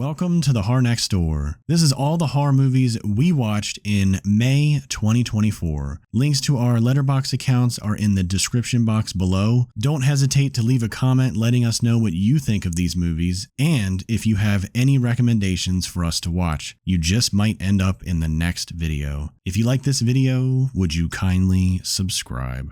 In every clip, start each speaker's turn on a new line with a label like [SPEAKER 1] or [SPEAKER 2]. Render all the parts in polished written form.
[SPEAKER 1] Welcome to the Horror Next Door. This is all the horror movies we watched in May 2024. Links to our Letterboxd accounts are in the description box below. Don't hesitate to leave a comment letting us know what you think of these movies, and if you have any recommendations for us to watch. You just might end up in the next video. If you like this video, would you kindly subscribe?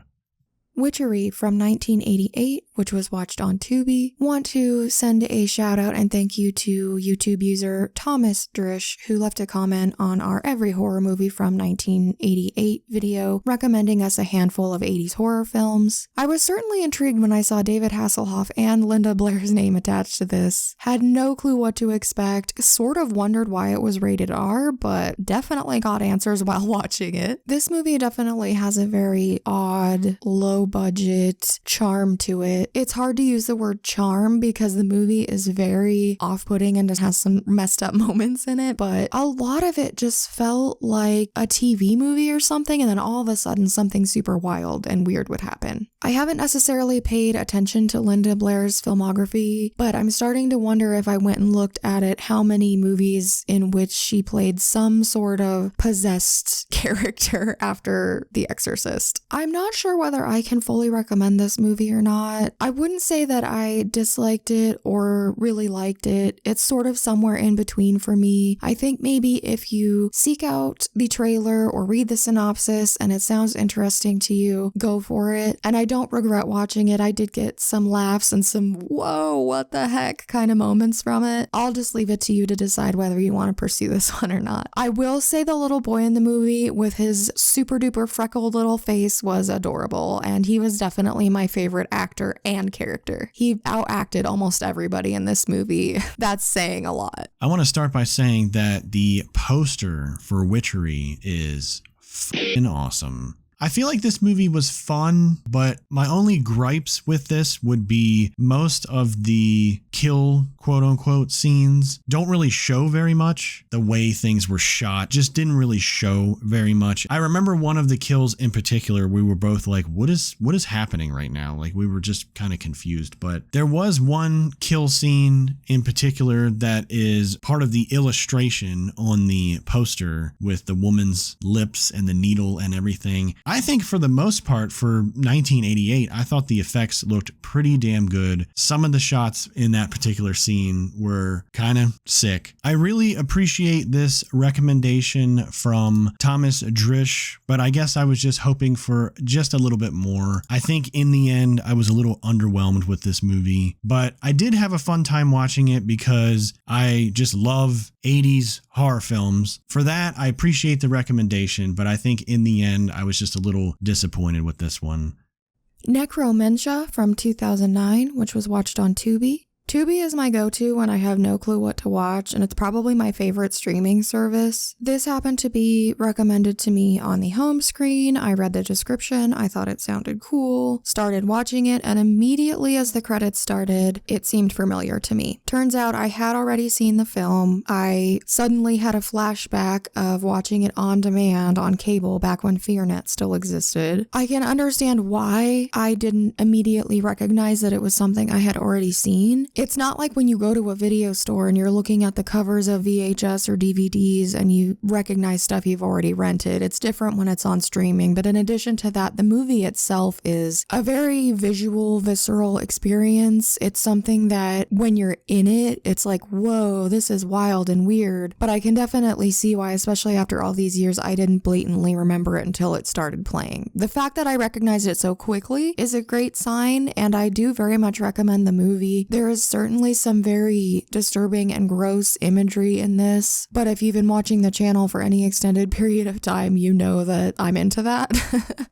[SPEAKER 2] Witchery from 1988, which was watched on Tubi. Want to send a shout out and thank you to YouTube user Thomas Drish, who left a comment on our Every Horror Movie from 1988 video, recommending us a handful of 80s horror films. I was certainly intrigued when I saw David Hasselhoff and Linda Blair's name attached to this. Had no clue what to expect, sort of wondered why it was rated R, but definitely got answers while watching it. This movie definitely has a very odd, low budget charm to it. It's hard to use the word charm because the movie is very off-putting and it has some messed up moments in it, but a lot of it just felt like a TV movie or something, and then all of a sudden something super wild and weird would happen. I haven't necessarily paid attention to Linda Blair's filmography, but I'm starting to wonder if I went and looked at it, how many movies in which she played some sort of possessed character after The Exorcist. I'm not sure whether I can fully recommend this movie or not. I wouldn't say that I disliked it or really liked it. It's sort of somewhere in between for me. I think maybe if you seek out the trailer or read the synopsis and it sounds interesting to you, go for it. And I don't regret watching it. I did get some laughs and some whoa, what the heck kind of moments from it. I'll just leave it to you to decide whether you want to pursue this one or not. I will say the little boy in the movie with his super duper freckled little face was adorable, and he was definitely my favorite actor and character. He outacted almost everybody in this movie. That's saying a lot.
[SPEAKER 1] I want to start by saying that the poster for Witchery is f***ing awesome. I feel like this movie was fun, but my only gripes with this would be most of the kill, quote unquote, scenes don't really show very much. The way things were shot just didn't really show very much. I remember one of the kills in particular, we were both like, what is happening right now? Like, we were just kind of confused, but there was one kill scene in particular that is part of the illustration on the poster with the woman's lips and the needle and everything. I think for the most part for 1988, I thought the effects looked pretty damn good. Some of the shots in that particular scene were kind of sick. I really appreciate this recommendation from Thomas Drish, but I guess I was just hoping for just a little bit more. I think in the end, I was a little underwhelmed with this movie, but I did have a fun time watching it because I just love 80s horror films. For that, I appreciate the recommendation, but I think in the end, I was just a little disappointed with this one.
[SPEAKER 2] Necromentia from 2009, which was watched on Tubi. Tubi is my go-to when I have no clue what to watch, and it's probably my favorite streaming service. This happened to be recommended to me on the home screen. I read the description, I thought it sounded cool, started watching it, and immediately as the credits started, it seemed familiar to me. Turns out I had already seen the film. I suddenly had a flashback of watching it on demand on cable back when FearNet still existed. I can understand why I didn't immediately recognize that it was something I had already seen. It's not like when you go to a video store and you're looking at the covers of VHS or DVDs and you recognize stuff you've already rented. It's different when it's on streaming. But in addition to that, the movie itself is a very visual, visceral experience. It's something that when you're in it, it's like, whoa, this is wild and weird. But I can definitely see why, especially after all these years, I didn't blatantly remember it until it started playing. The fact that I recognized it so quickly is a great sign, and I do very much recommend the movie. There is certainly some very disturbing and gross imagery in this, but if you've been watching the channel for any extended period of time, you know that I'm into that.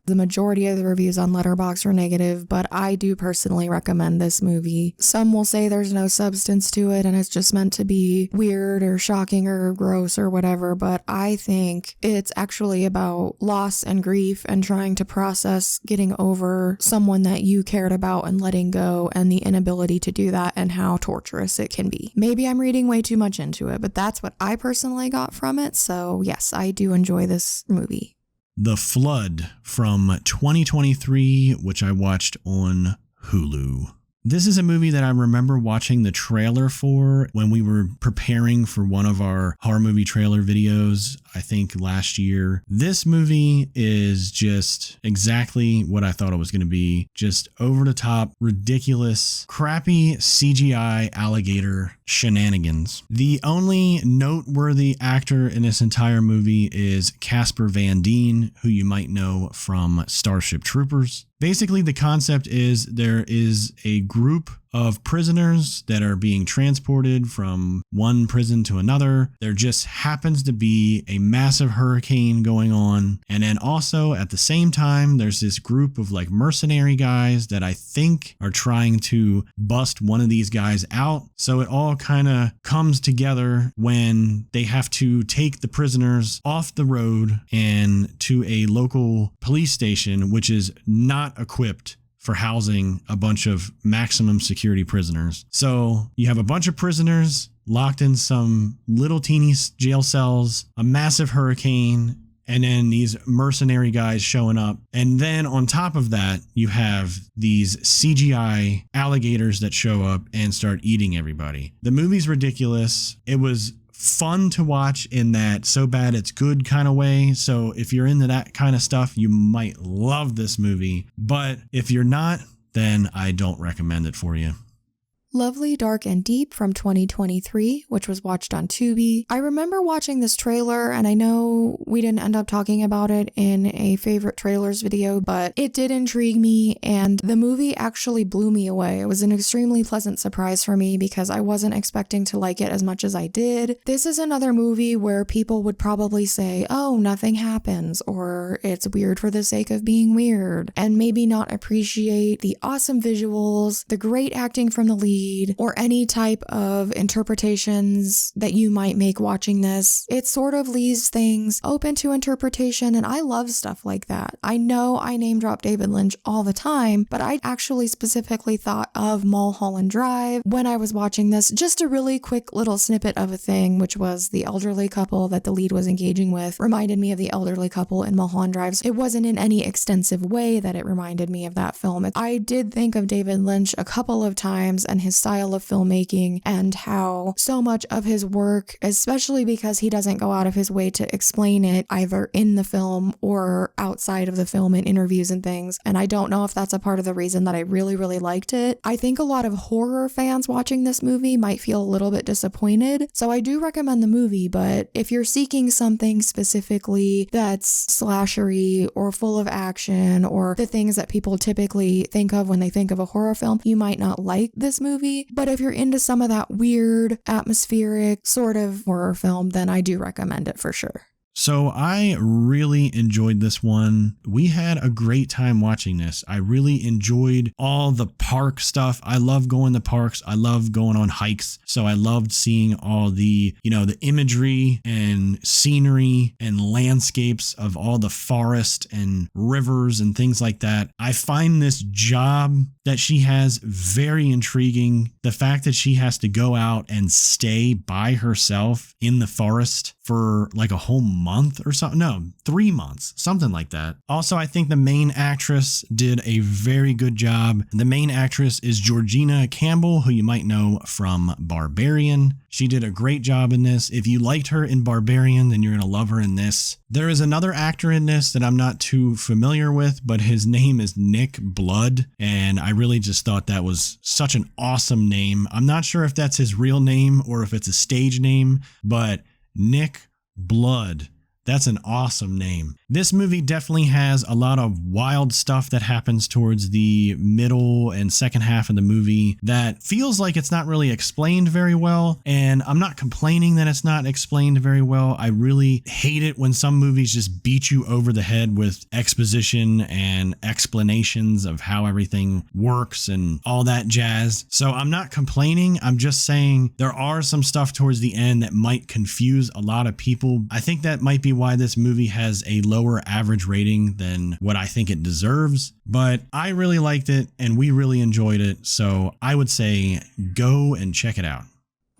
[SPEAKER 2] The majority of the reviews on Letterboxd are negative, but I do personally recommend this movie. Some will say there's no substance to it and it's just meant to be weird or shocking or gross or whatever, but I think it's actually about loss and grief and trying to process getting over someone that you cared about and letting go, and the inability to do that and how torturous it can be. Maybe I'm reading way too much into it, but that's what I personally got from it. So yes, I do enjoy this movie.
[SPEAKER 1] The Flood from 2023, which I watched on Hulu. This is a movie that I remember watching the trailer for when we were preparing for one of our horror movie trailer videos, I think last year. This movie is just exactly what I thought it was going to be. Just over the top, ridiculous, crappy CGI alligator shenanigans. The only noteworthy actor in this entire movie is Casper Van Dien, who you might know from Starship Troopers. Basically, the concept is there is a group of prisoners that are being transported from one prison to another. There just happens to be a massive hurricane going on. And then also at the same time, there's this group of like mercenary guys that I think are trying to bust one of these guys out. So it all kind of comes together when they have to take the prisoners off the road and to a local police station, which is not equipped for housing a bunch of maximum security prisoners. So you have a bunch of prisoners locked in some little teeny jail cells, a massive hurricane, and then these mercenary guys showing up. And then on top of that, you have these CGI alligators that show up and start eating everybody. The movie's ridiculous. It was fun to watch in that so bad it's good kind of way. So if you're into that kind of stuff, you might love this movie. But if you're not, then I don't recommend it for you.
[SPEAKER 2] Lovely, Dark, and Deep from 2023, which was watched on Tubi. I remember watching this trailer, and I know we didn't end up talking about it in a favorite trailers video, but it did intrigue me, and the movie actually blew me away. It was an extremely pleasant surprise for me because I wasn't expecting to like it as much as I did. This is another movie where people would probably say, oh, nothing happens, or it's weird for the sake of being weird, and maybe not appreciate the awesome visuals, the great acting from the lead, or any type of interpretations that you might make watching this. It sort of leaves things open to interpretation, and I love stuff like that. I know I name drop David Lynch all the time, but I actually specifically thought of Mulholland Drive when I was watching this. Just a really quick little snippet of a thing, which was the elderly couple that the lead was engaging with, reminded me of the elderly couple in Mulholland Drive. It wasn't in any extensive way that it reminded me of that film. I did think of David Lynch a couple of times and his style of filmmaking, and how so much of his work, especially because he doesn't go out of his way to explain it either in the film or outside of the film in interviews and things. And I don't know if that's a part of the reason that I really, really liked it. I think a lot of horror fans watching this movie might feel a little bit disappointed. So I do recommend the movie, but if you're seeking something specifically that's slashery or full of action or the things that people typically think of when they think of a horror film, you might not like this movie. But if you're into some of that weird, atmospheric sort of horror film, then I do recommend it for sure.
[SPEAKER 1] So I really enjoyed this one. We had a great time watching this. I really enjoyed all the park stuff. I love going to parks. I love going on hikes. So I loved seeing all the, the imagery and scenery and landscapes of all the forest and rivers and things like that. I find this job that she has very intriguing. The fact that she has to go out and stay by herself in the forest for like a whole month or something. No, 3 months, something like that. Also, I think the main actress did a very good job. The main actress is Georgina Campbell, who you might know from Barbarian. She did a great job in this. If you liked her in Barbarian, then you're going to love her in this. There is another actor in this that I'm not too familiar with, but his name is Nick Blood, and I really just thought that was such an awesome name. I'm not sure if that's his real name or if it's a stage name, but Nick Blood. That's an awesome name. This movie definitely has a lot of wild stuff that happens towards the middle and second half of the movie that feels like it's not really explained very well. And I'm not complaining that it's not explained very well. I really hate it when some movies just beat you over the head with exposition and explanations of how everything works and all that jazz. So I'm not complaining. I'm just saying there are some stuff towards the end that might confuse a lot of people. I think that might be why this movie has a lower average rating than what I think it deserves, but I really liked it and we really enjoyed it, so I would say go and check it out.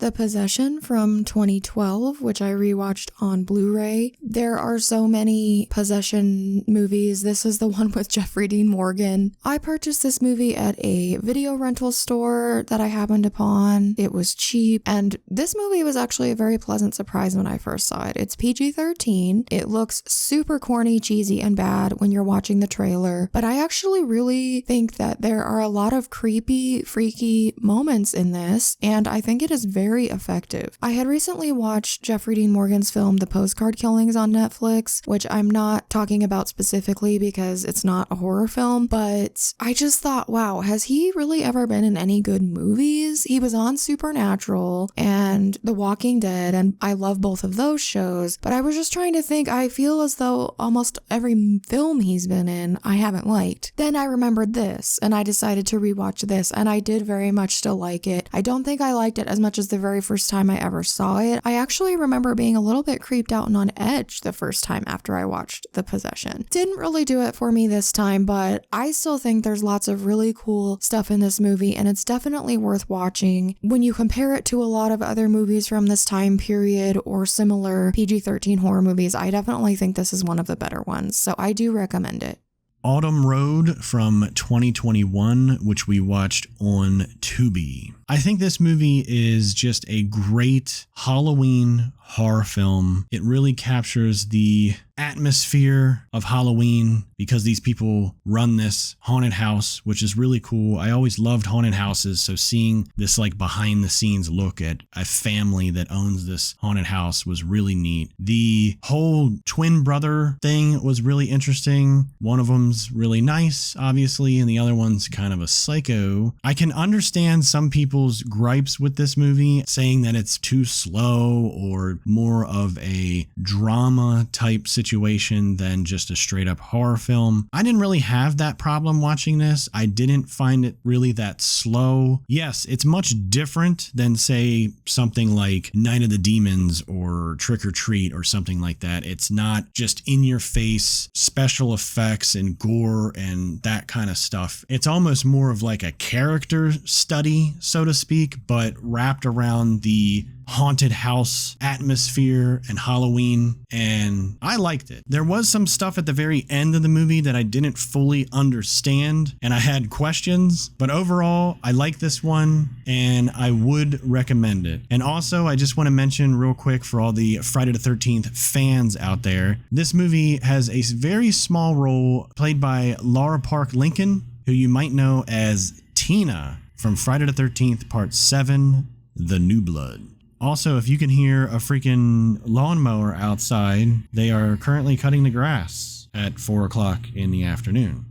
[SPEAKER 2] The Possession from 2012, which I rewatched on Blu-ray. There are so many possession movies. This is the one with Jeffrey Dean Morgan. I purchased this movie at a video rental store that I happened upon. It was cheap, and this movie was actually a very pleasant surprise when I first saw it. It's PG-13. It looks super corny, cheesy, and bad when you're watching the trailer, but I actually really think that there are a lot of creepy, freaky moments in this, and I think it is very effective. I had recently watched Jeffrey Dean Morgan's film The Postcard Killings on Netflix, which I'm not talking about specifically because it's not a horror film, but I just thought, wow, has he really ever been in any good movies? He was on Supernatural and The Walking Dead, and I love both of those shows, but I was just trying to think, I feel as though almost every film he's been in, I haven't liked. Then I remembered this, and I decided to rewatch this, and I did very much still like it. I don't think I liked it as much as the very first time I ever saw it. I actually remember being a little bit creeped out and on edge the first time after I watched The Possession. Didn't really do it for me this time, but I still think there's lots of really cool stuff in this movie, and it's definitely worth watching. When you compare it to a lot of other movies from this time period or similar PG-13 horror movies, I definitely think this is one of the better ones, so I do recommend it.
[SPEAKER 1] Autumn Road from 2021, which we watched on Tubi. I think this movie is just a great Halloween horror film. It really captures the atmosphere of Halloween because these people run this haunted house, which is really cool. I always loved haunted houses, so seeing this like behind the scenes look at a family that owns this haunted house was really neat. The whole twin brother thing was really interesting. One of them's really nice, obviously, and the other one's kind of a psycho. I can understand some people's gripes with this movie, saying that it's too slow or more of a drama type situation than just a straight up horror film. I didn't really have that problem watching this. I didn't find it really that slow. Yes, it's much different than, say, something like Night of the Demons or Trick or Treat or something like that. It's not just in your face special effects and gore and that kind of stuff. It's almost more of like a character study, so to speak, but wrapped around the haunted house atmosphere and Halloween, and I liked it. There was some stuff at the very end of the movie that I didn't fully understand and I had questions, but overall I like this one and I would recommend it. And also I just want to mention real quick for all the Friday the 13th fans out there, this movie has a very small role played by Laura Park Lincoln, who you might know as Tina from Friday the 13th Part 7, The New Blood. Also, if you can hear a freaking lawnmower outside, they are currently cutting the grass at 4 o'clock in the afternoon.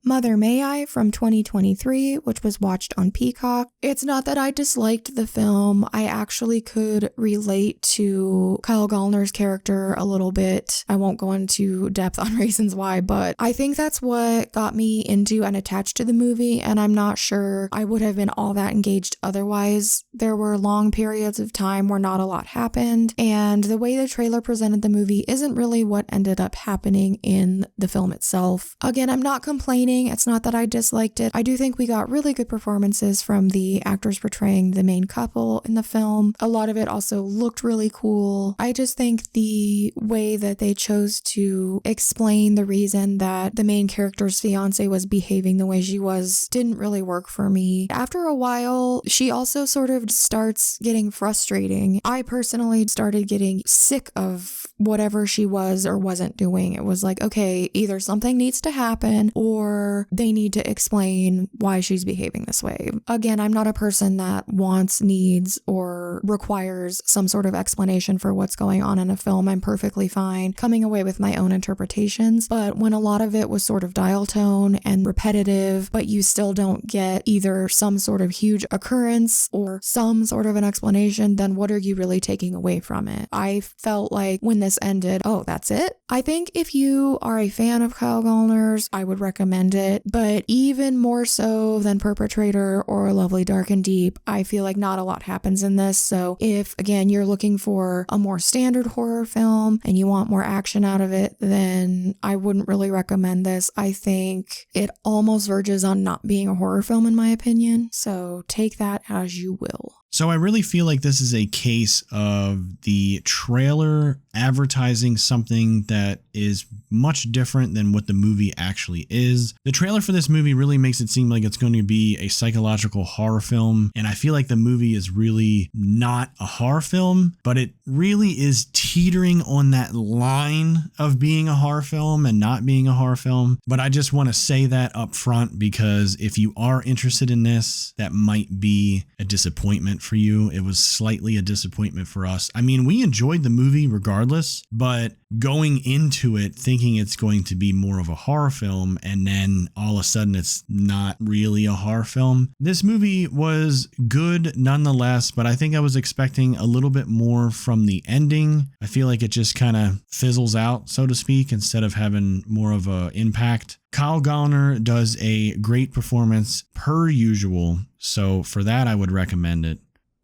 [SPEAKER 2] Mother May I from 2023, which was watched on Peacock. It's not that I disliked the film. I actually could relate to Kyle Gallner's character a little bit. I won't go into depth on reasons why, but I think that's what got me into and attached to the movie, and I'm not sure I would have been all that engaged otherwise. There were long periods of time where not a lot happened, and the way the trailer presented the movie isn't really what ended up happening in the film itself. Again, I'm not complaining. It's not that I disliked it. I do think we got really good performances from the actors portraying the main couple in the film. A lot of it also looked really cool. I just think the way that they chose to explain the reason that the main character's fiance was behaving the way she was didn't really work for me. After a while, she also sort of starts getting frustrating. I personally started getting sick of whatever she was or wasn't doing. It was like, okay, either something needs to happen or they need to explain why she's behaving this way. Again, I'm not a person that wants, needs, or requires some sort of explanation for what's going on in a film. I'm perfectly fine coming away with my own interpretations, but when a lot of it was sort of dial tone and repetitive, but you still don't get either some sort of huge occurrence or some sort of an explanation, then what are you really taking away from it? I felt like when this ended, oh, that's it? I think if you are a fan of Kyle Gallner's, I would recommend it, but even more so than Perpetrator or Lovely Dark and Deep, I feel like not a lot happens in this. So if, again, you're looking for a more standard horror film and you want more action out of it, then I wouldn't really recommend this. I think it almost verges on not being a horror film in my opinion, so take that as you will.
[SPEAKER 1] So I really feel like this is a case of the trailer advertising something that is much different than what the movie actually is. The trailer for this movie really makes it seem like it's going to be a psychological horror film, and I feel like the movie is really not a horror film, but it really is teetering on that line of being a horror film and not being a horror film. But I just want to say that up front, because if you are interested in this, that might be a disappointment for you. It was slightly a disappointment for us. I mean, we enjoyed the movie regardless, but going into it thinking it's going to be more of a horror film, and then all of a sudden it's not really a horror film. This movie was good nonetheless, but I think I was expecting a little bit more from the ending. I feel like it just kind of fizzles out, so to speak, instead of having more of an impact. Kyle Gallner does a great performance per usual, so for that I would recommend it.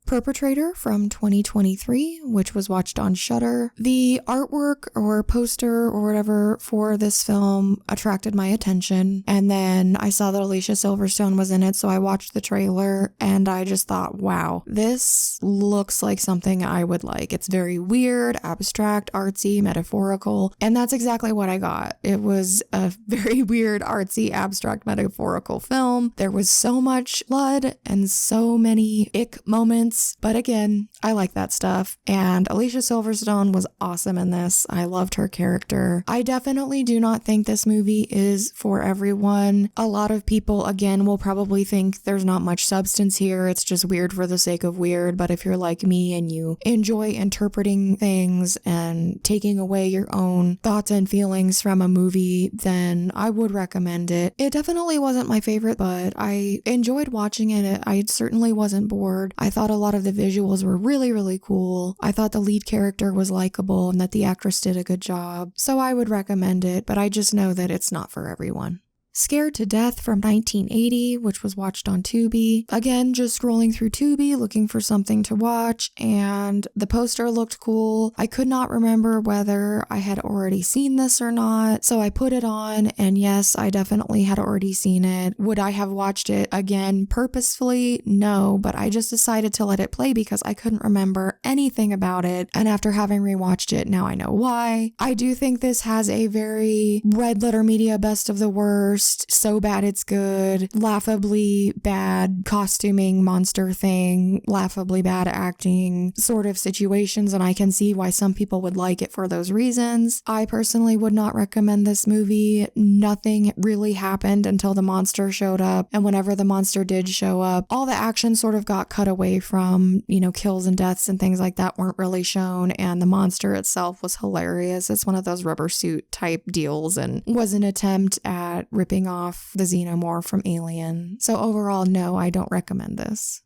[SPEAKER 2] Perpetrator from 2023, which was watched on Shudder. The artwork or poster or whatever for this film attracted my attention, and then I saw that Alicia Silverstone was in it, so I watched the trailer and I just thought, wow, this looks like something I would like. It's very weird, abstract, artsy, metaphorical, and that's exactly what I got. It was a very weird, artsy, abstract, metaphorical film. There was so much blood and so many ick moments. But again, I like that stuff. And Alicia Silverstone was awesome in this. I loved her character. I definitely do not think this movie is for everyone. A lot of people, again, will probably think there's not much substance here. It's just weird for the sake of weird. But if you're like me and you enjoy interpreting things and taking away your own thoughts and feelings from a movie, then I would recommend it. It definitely wasn't my favorite, but I enjoyed watching it. I certainly wasn't bored. I thought a lot of the visuals were really, really cool. I thought the lead character was likable and that the actress did a good job. So I would recommend it, but I just know that it's not for everyone. Scared to Death from 1980, which was watched on Tubi. Again, just scrolling through Tubi looking for something to watch, and the poster looked cool. I could not remember whether I had already seen this or not, so I put it on, and yes, I definitely had already seen it. Would I have watched it again purposefully? No, but I just decided to let it play because I couldn't remember anything about it, and after having rewatched it, now I know why. I do think this has a very Red Letter Media best of the worst, so bad it's good, laughably bad costuming monster thing, laughably bad acting sort of situations, and I can see why some people would like it for those reasons. I personally would not recommend this movie. Nothing really happened until the monster showed up, and whenever the monster did show up, all the action sort of got cut away from, kills and deaths and things like that weren't really shown, and the monster itself was hilarious. It's one of those rubber suit type deals and was an attempt at ripping off the xenomorph from Alien. So overall, no, I don't recommend this.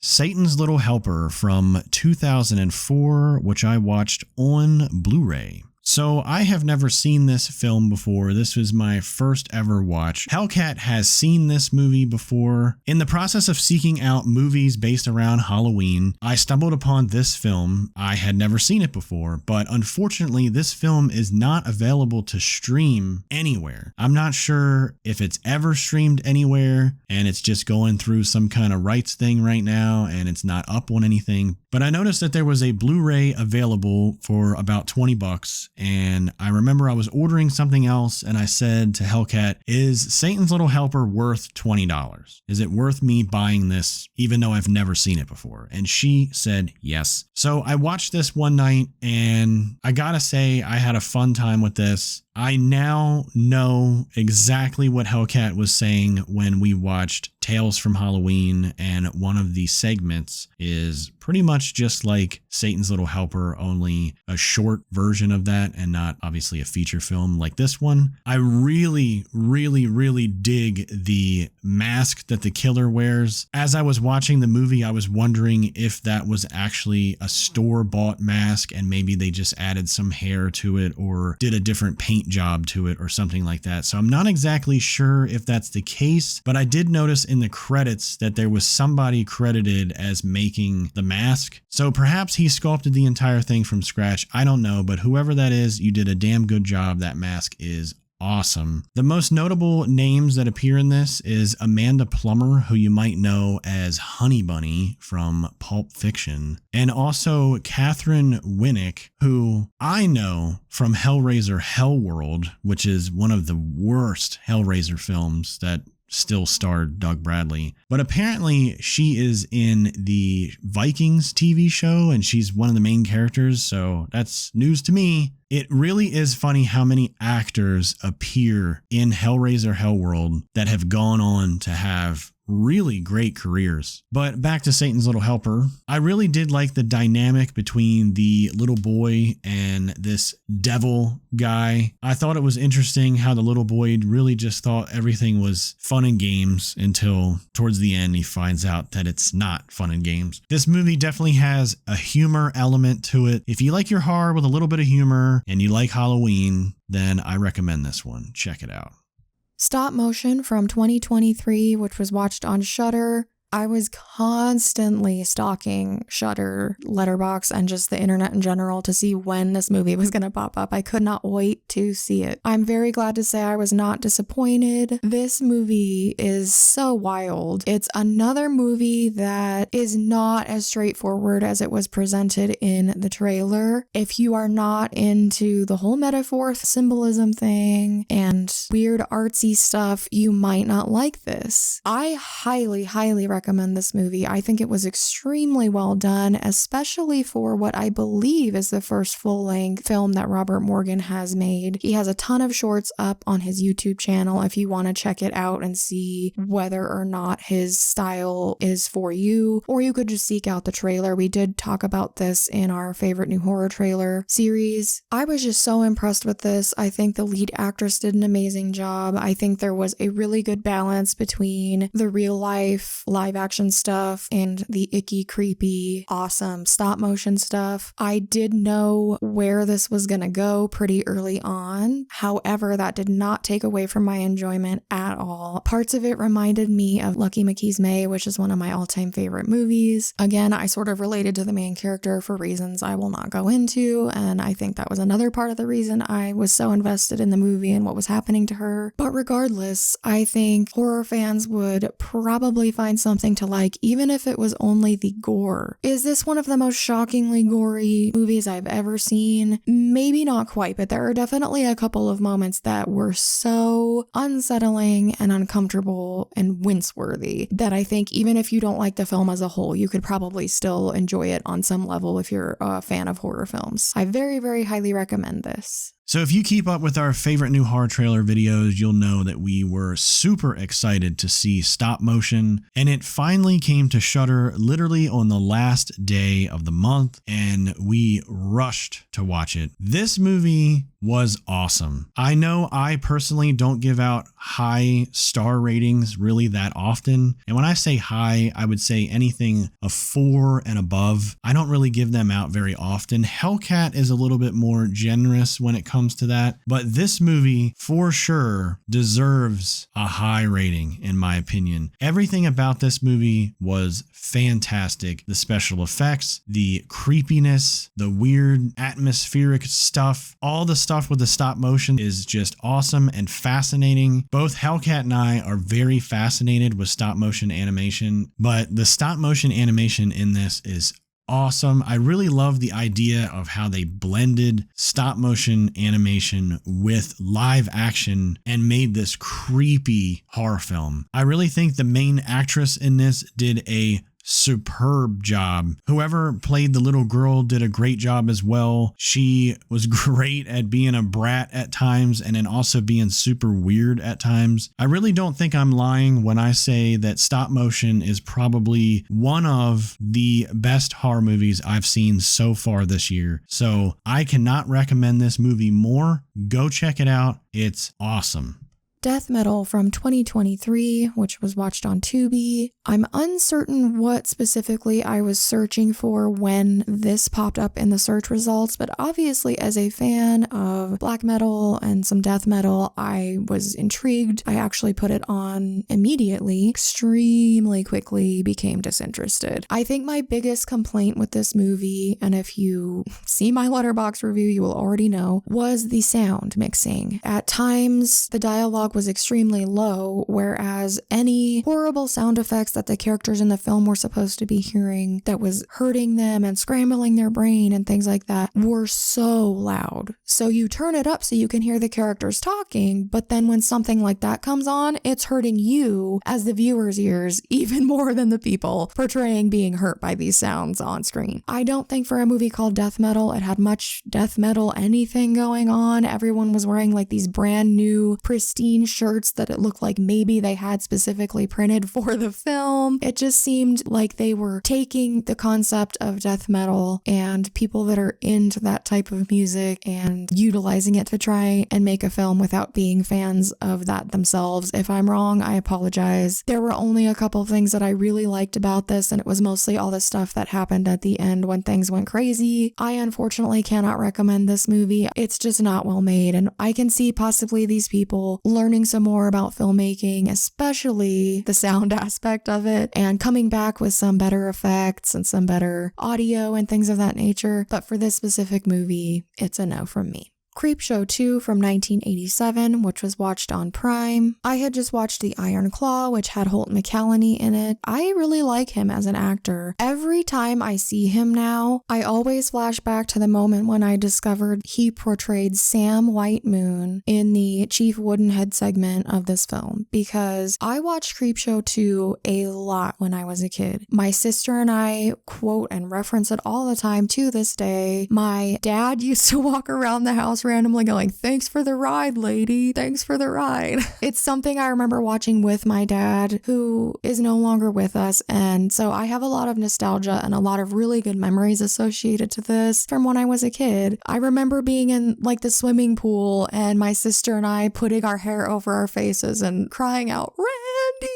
[SPEAKER 1] Satan's Little Helper from 2004, which I watched on Blu-ray. So I have never seen this film before. This was my first ever watch. Hellcat has seen this movie before. In the process of seeking out movies based around Halloween, I stumbled upon this film. I had never seen it before, but unfortunately this film is not available to stream anywhere. I'm not sure if it's ever streamed anywhere and it's just going through some kind of rights thing right now and it's not up on anything. But I noticed that there was a Blu-ray available for about $20. And I remember I was ordering something else and I said to Hellcat, is Satan's Little Helper worth $20? Is it worth me buying this even though I've never seen it before? And she said yes. So I watched this one night and I gotta say I had a fun time with this. I now know exactly what Hellcat was saying when we watched Tales from Halloween, and one of the segments is pretty much just like Satan's Little Helper, only a short version of that and not obviously a feature film like this one. I really, really, really dig the mask that the killer wears. As I was watching the movie, I was wondering if that was actually a store-bought mask and maybe they just added some hair to it or did a different paint job to it or something like that. So I'm not exactly sure if that's the case, but I did notice in the credits that there was somebody credited as making the mask. So perhaps he sculpted the entire thing from scratch. I don't know, but whoever that is, you did a damn good job. That mask is awesome. The most notable names that appear in this is Amanda Plummer, who you might know as Honey Bunny from Pulp Fiction, and also Catherine Winnick, who I know from Hellraiser Hellworld, which is one of the worst Hellraiser films that still starred Doug Bradley. But apparently she is in the Vikings TV show and she's one of the main characters, so that's news to me. It really is funny how many actors appear in Hellraiser Hellworld that have gone on to have really great careers. But back to Satan's Little Helper, I really did like the dynamic between the little boy and this devil guy. I thought it was interesting how the little boy really just thought everything was fun and games until towards the end he finds out that it's not fun and games. This movie definitely has a humor element to it. If you like your horror with a little bit of humor and you like Halloween, then I recommend this one. Check it out.
[SPEAKER 2] Stopmotion from 2023, which was watched on Shudder. I was constantly stalking Shudder, Letterboxd, and just the internet in general to see when this movie was going to pop up. I could not wait to see it. I'm very glad to say I was not disappointed. This movie is so wild. It's another movie that is not as straightforward as it was presented in the trailer. If you are not into the whole metaphor symbolism thing and weird artsy stuff, you might not like this. I highly recommend this movie. I think it was extremely well done, especially for what I believe is the first full-length film that Robert Morgan has made. He has a ton of shorts up on his YouTube channel if you want to check it out and see whether or not his style is for you, or you could just seek out the trailer. We did talk about this in our favorite new horror trailer series. I was just so impressed with this. I think the lead actress did an amazing job. I think there was a really good balance between the real life live action stuff and the icky, creepy, awesome stop motion stuff. I did know where this was gonna go pretty early on. However, that did not take away from my enjoyment at all. Parts of it reminded me of Lucky McKee's May, which is one of my all-time favorite movies. Again, I sort of related to the main character for reasons I will not go into, and I think that was another part of the reason I was so invested in the movie and what was happening to her. But regardless, I think horror fans would probably find something to like, even if it was only the gore. Is this one of the most shockingly gory movies I've ever seen? Maybe not quite, but there are definitely a couple of moments that were so unsettling and uncomfortable and wince-worthy that I think even if you don't like the film as a whole, you could probably still enjoy it on some level if you're a fan of horror films. I very highly recommend this.
[SPEAKER 1] So if you keep up with our favorite new horror trailer videos, you'll know that we were super excited to see Stopmotion, and it finally came to Shudder literally on the last day of the month, and we rushed to watch it. This movie was awesome. I know I personally don't give out high star ratings really that often, and when I say high, I would say anything of 4 and above. I don't really give them out very often. Hellcat is a little bit more generous when it comes to that, but this movie for sure deserves a high rating in my opinion. Everything about this movie was fantastic. The special effects, the creepiness, the weird atmospheric stuff, all the stuff with the stop motion is just awesome and fascinating. Both Hellcat and I are very fascinated with stop motion animation, but the stop motion animation in this is awesome. I really love the idea of how they blended stop motion animation with live action and made this creepy horror film. I really think the main actress in this did a superb job. Whoever played the little girl did a great job as well. She was great at being a brat at times and then also being super weird at times. I really don't think I'm lying when I say that stop motion is probably one of the best horror movies I've seen so far this year. So I cannot recommend this movie more. Go check it out. It's awesome.
[SPEAKER 2] Death Metal from 2023, which was watched on Tubi. I'm uncertain what specifically I was searching for when this popped up in the search results, but obviously as a fan of black metal and some death metal, I was intrigued. I actually put it on immediately, extremely quickly became disinterested. I think my biggest complaint with this movie, and if you see my Letterboxd review, you will already know, was the sound mixing. At times, the dialogue was extremely low, whereas any horrible sound effects that the characters in the film were supposed to be hearing that was hurting them and scrambling their brain and things like that were so loud. So you turn it up so you can hear the characters talking, but then when something like that comes on, it's hurting you as the viewer's ears even more than the people portraying being hurt by these sounds on screen. I don't think for a movie called Death Metal, it had much death metal anything going on. Everyone was wearing like these brand new pristine shirts that it looked like maybe they had specifically printed for the film. It just seemed like they were taking the concept of death metal and people that are into that type of music and utilizing it to try and make a film without being fans of that themselves. If I'm wrong, I apologize. There were only a couple of things that I really liked about this, and it was mostly all the stuff that happened at the end when things went crazy. I unfortunately cannot recommend this movie. It's just not well made, and I can see possibly these people learning some more about filmmaking, especially the sound aspect of it, and coming back with some better effects and some better audio and things of that nature. But for this specific movie, it's a no from me. Creepshow 2 from 1987, which was watched on Prime. I had just watched The Iron Claw, which had Holt McCallany in it. I really like him as an actor. Every time I see him now, I always flash back to the moment when I discovered he portrayed Sam Whitemoon in the Chief Woodenhead segment of this film, because I watched Creepshow 2 a lot when I was a kid. My sister and I quote and reference it all the time to this day. My dad used to walk around the house randomly going, "Thanks for the ride, lady. Thanks for the ride." It's something I remember watching with my dad, who is no longer with us. And so I have a lot of nostalgia and a lot of really good memories associated to this from when I was a kid. I remember being in like the swimming pool and my sister and I putting our hair over our faces and crying out, "Randy!"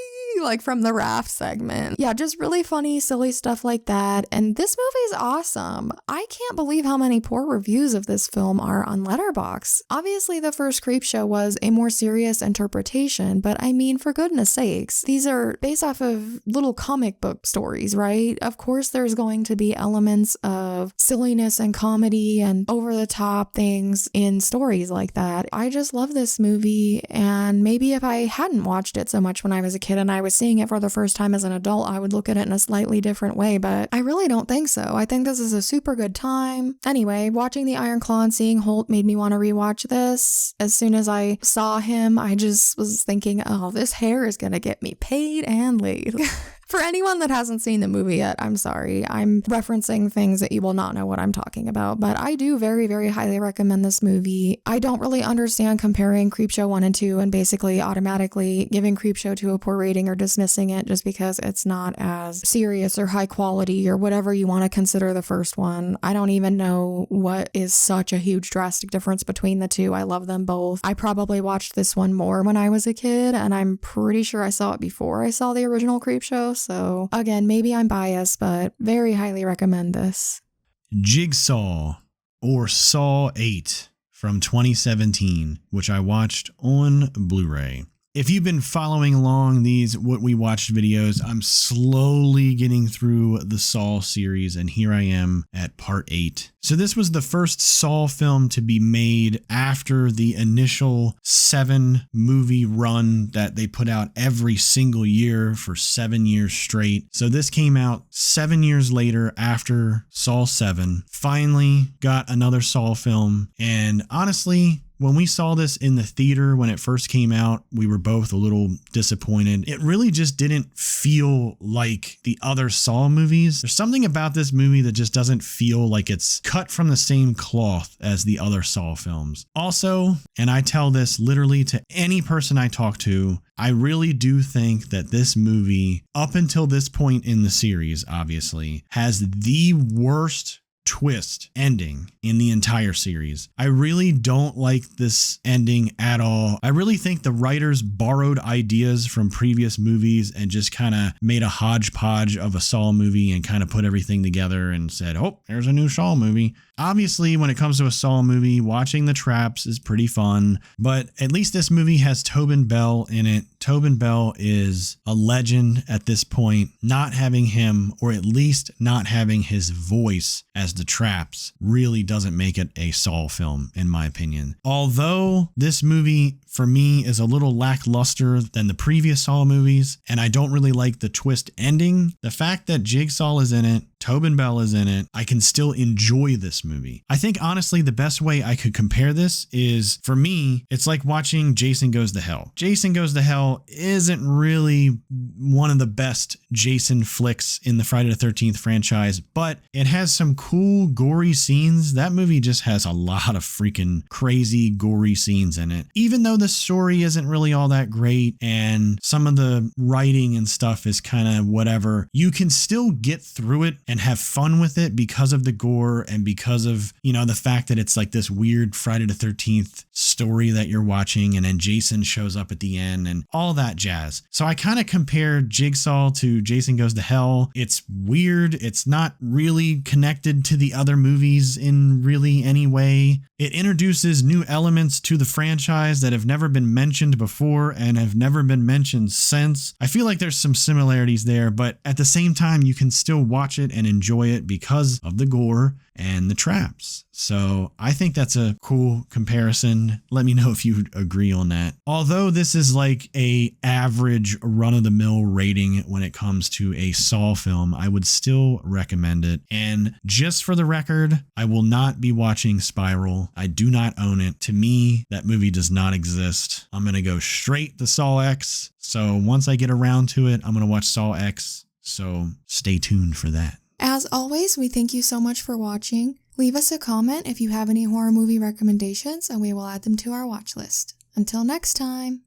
[SPEAKER 2] like from the raft segment. Yeah, just really funny, silly stuff like that. And this movie is awesome. I can't believe how many poor reviews of this film are on Letterboxd. Obviously, the first Creepshow was a more serious interpretation, but I mean, for goodness sakes, these are based off of little comic book stories, right? Of course, there's going to be elements of silliness and comedy and over-the-top things in stories like that. I just love this movie, and maybe if I hadn't watched it so much when I was a kid and I was seeing it for the first time as an adult, I would look at it in a slightly different way, but I really don't think so. I think this is a super good time. Anyway, watching The Iron Claw and seeing Holt made me want to rewatch this. As soon as I saw him, I just was thinking, oh, this hair is gonna get me paid and laid. For anyone that hasn't seen the movie yet, I'm sorry. I'm referencing things that you will not know what I'm talking about, but I do very, very highly recommend this movie. I don't really understand comparing Creepshow 1 and 2 and basically automatically giving Creepshow 2 a poor rating or dismissing it just because it's not as serious or high quality or whatever you want to consider the first one. I don't even know what is such a huge drastic difference between the two. I love them both. I probably watched this one more when I was a kid, and I'm pretty sure I saw it before I saw the original Creepshow. So again, maybe I'm biased, but very highly recommend this.
[SPEAKER 1] Jigsaw, or Saw 8 from 2017, which I watched on Blu-ray. If you've been following along these What We Watched videos, I'm slowly getting through the Saw series, and here I am at part 8. So this was the first Saw film to be made after the initial 7-movie run that they put out every single year for 7 years straight. So this came out 7 years later after Saw 7. Finally got another Saw film, and honestly, when we saw this in the theater when it first came out, we were both a little disappointed. It really just didn't feel like the other Saw movies. There's something about this movie that just doesn't feel like it's cut from the same cloth as the other Saw films. Also, and I tell this literally to any person I talk to, I really do think that this movie, up until this point in the series, obviously, has the worst twist ending in the entire series. I really don't like this ending at all. I really think the writers borrowed ideas from previous movies and just kind of made a hodgepodge of a Saw movie and kind of put everything together and said, oh, there's a new Saw movie. Obviously, when it comes to a Saw movie, watching the traps is pretty fun, but at least this movie has Tobin Bell in it. Tobin Bell is a legend at this point. Not having him, or at least not having his voice as the traps, really doesn't make it a Saw film, in my opinion. Although this movie, for me, is a little lackluster than the previous Saw movies, and I don't really like the twist ending, the fact that Jigsaw is in it, Tobin Bell is in it, I can still enjoy this movie. I think honestly the best way I could compare this is, for me, it's like watching Jason Goes to Hell. Jason Goes to Hell isn't really one of the best Jason flicks in the Friday the 13th franchise, but it has some cool gory scenes. That movie just has a lot of freaking crazy gory scenes in it. Even though the story isn't really all that great and some of the writing and stuff is kind of whatever, you can still get through it and have fun with it because of the gore and because of, you know, the fact that it's like this weird Friday the 13th story that you're watching, and then Jason shows up at the end and all that jazz. So I kind of compare Jigsaw to Jason Goes to Hell. It's weird. It's not really connected to the other movies in really any way. It introduces new elements to the franchise that have never been mentioned before and have never been mentioned since. I feel like there's some similarities there, but at the same time, you can still watch it and enjoy it because of the gore and the traps. So I think that's a cool comparison. Let me know if you agree on that. Although this is like a average run-of-the-mill rating when it comes to a Saw film, I would still recommend it. And just for the record, I will not be watching Spiral. I do not own it. To me, that movie does not exist. I'm going to go straight to Saw X. So once I get around to it, I'm going to watch Saw X. So stay tuned for that.
[SPEAKER 2] As always, we thank you so much for watching. Leave us a comment if you have any horror movie recommendations, and we will add them to our watch list. Until next time.